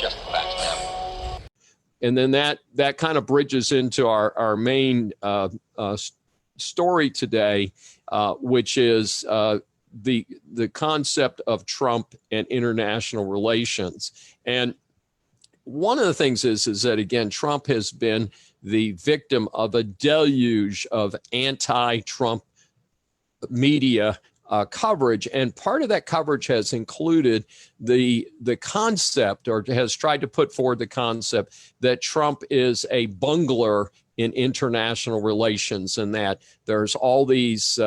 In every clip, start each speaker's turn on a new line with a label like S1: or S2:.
S1: Just the facts, ma'am.
S2: And then that kind of bridges into our main story today, which is the concept of Trump and international relations. And one of the things is that, again, Trump has been the victim of a deluge of anti-Trump media coverage. And part of that coverage has included the concept, or has tried to put forward the concept, that Trump is a bungler in international relations, and that there's all these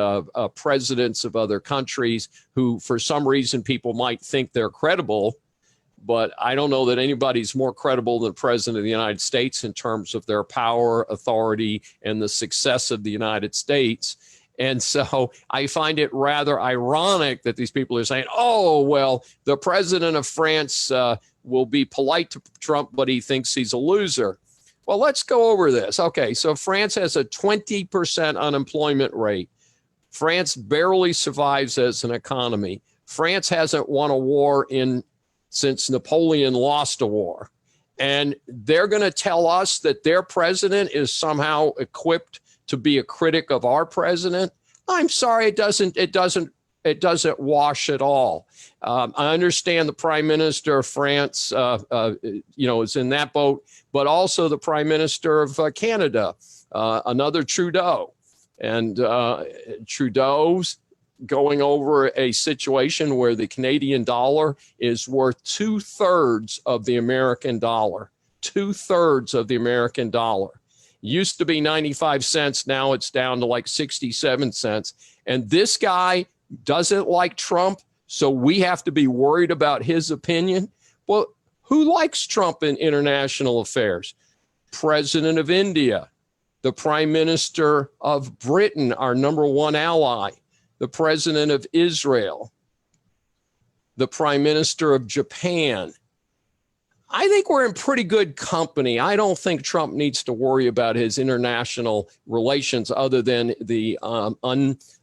S2: presidents of other countries who, for some reason, people might think they're credible. But I don't know that anybody's more credible than the president of the United States in terms of their power, authority, and the success of the United States. And so I find it rather ironic that these people are saying, oh, well, the president of France will be polite to Trump, but he thinks he's a loser. Well, let's go over this. Okay, so France has a 20% unemployment rate. France barely survives as an economy. France hasn't won a war since Napoleon lost a war. And they're going to tell us that their president is somehow equipped to be a critic of our president. I'm sorry, it doesn't wash at all. I understand the prime minister of France, is in that boat, but also the prime minister of Canada, another Trudeau. And Trudeau's going over a situation where the Canadian dollar is worth 2/3 of the American dollar. 2/3 of the American dollar. Used to be 95 cents. Now it's down to like 67 cents. And this guy doesn't like Trump, so we have to be worried about his opinion. Well, who likes Trump in international affairs? President of India, the Prime Minister of Britain, our number one ally, the President of Israel, the Prime Minister of Japan. I think we're in pretty good company. I don't think Trump needs to worry about his international relations other than the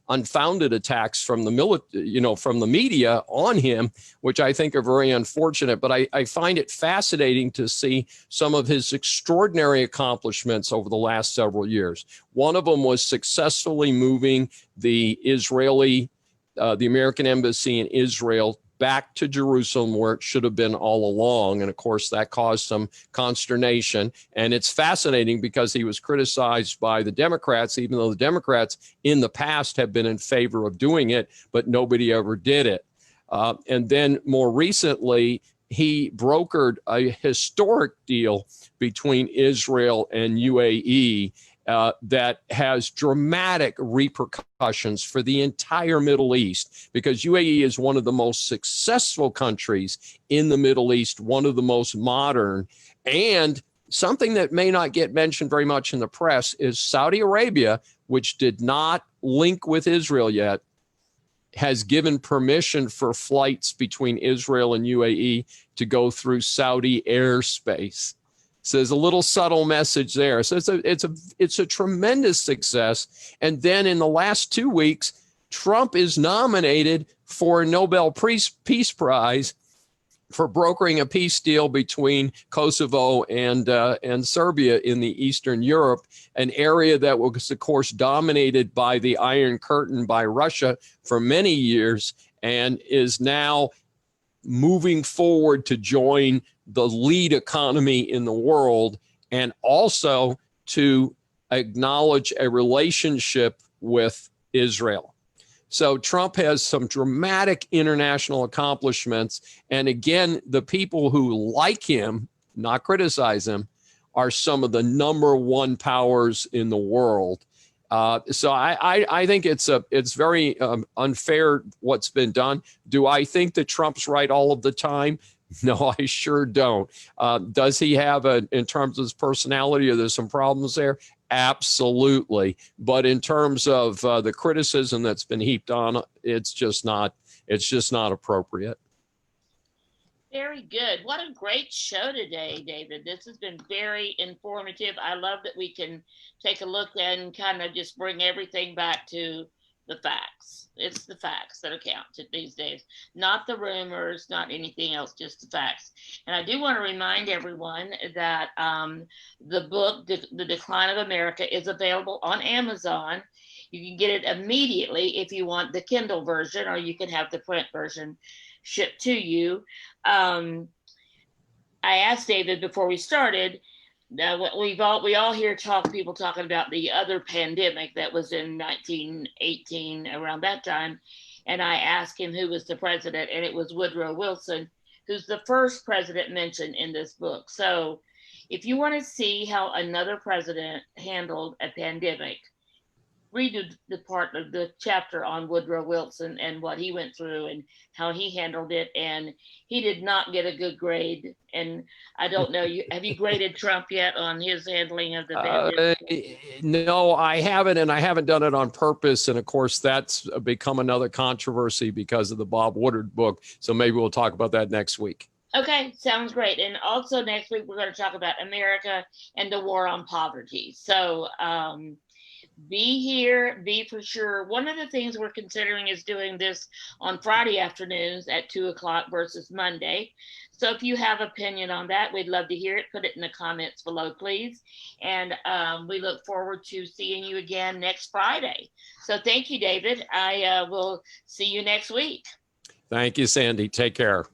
S2: unfounded attacks from the media on him, which I think are very unfortunate. But I find it fascinating to see some of his extraordinary accomplishments over the last several years. One of them was successfully moving the American embassy in Israel back to Jerusalem, where it should have been all along. And of course, that caused some consternation. And it's fascinating because he was criticized by the Democrats, even though the Democrats in the past have been in favor of doing it, but nobody ever did it. And then more recently, he brokered a historic deal between Israel and UAE that has dramatic repercussions for the entire Middle East, because UAE is one of the most successful countries in the Middle East, one of the most modern. And something that may not get mentioned very much in the press is Saudi Arabia, which did not link with Israel yet, has given permission for flights between Israel and UAE to go through Saudi airspace. So there's a little subtle message there. So it's a tremendous success. And then in the last 2 weeks, Trump is nominated for a Nobel Peace Prize for brokering a peace deal between Kosovo and Serbia in the Eastern Europe, an area that was, of course, dominated by the Iron Curtain by Russia for many years, and is now moving forward to join the lead economy in the world, and also to acknowledge a relationship with Israel. So Trump has some dramatic international accomplishments. And again, the people who like him, not criticize him, are some of the number one powers in the world. So I think it's very unfair what's been done. Do I think that Trump's right all of the time? No, I sure don't. Does he have in terms of his personality, are there some problems there? Absolutely. But in terms of the criticism that's been heaped on, it's just not appropriate.
S3: Very good. What a great show today, David. This has been very informative. I love that we can take a look and kind of just bring everything back to the facts. It's the facts that account these days, not the rumors, not anything else, just the facts. And I do want to remind everyone that the book, The Decline of America, is available on Amazon. You can get it immediately if you want the Kindle version, or you can have the print version shipped to you. I asked David before we started. We all hear people talking about the other pandemic that was in 1918, around that time, and I asked him who was the president, and it was Woodrow Wilson, who's the first president mentioned in this book. So, if you want to see how another president handled a pandemic, read the part of the chapter on Woodrow Wilson and what he went through and how he handled it. And he did not get a good grade. And I don't know, have you graded Trump yet on his handling of the pandemic?
S2: No, I haven't, and I haven't done it on purpose. And of course, that's become another controversy because of the Bob Woodward book. So maybe we'll talk about that next week.
S3: Okay, sounds great. And also next week, we're going to talk about America and the war on poverty. So, be here, be for sure. One of the things we're considering is doing this on Friday afternoons at 2:00 versus Monday. So if you have opinion on that, we'd love to hear it. Put it in the comments below, please. And we look forward to seeing you again next Friday. So thank you, David. I will see you next week.
S2: Thank you, Sandy. Take care.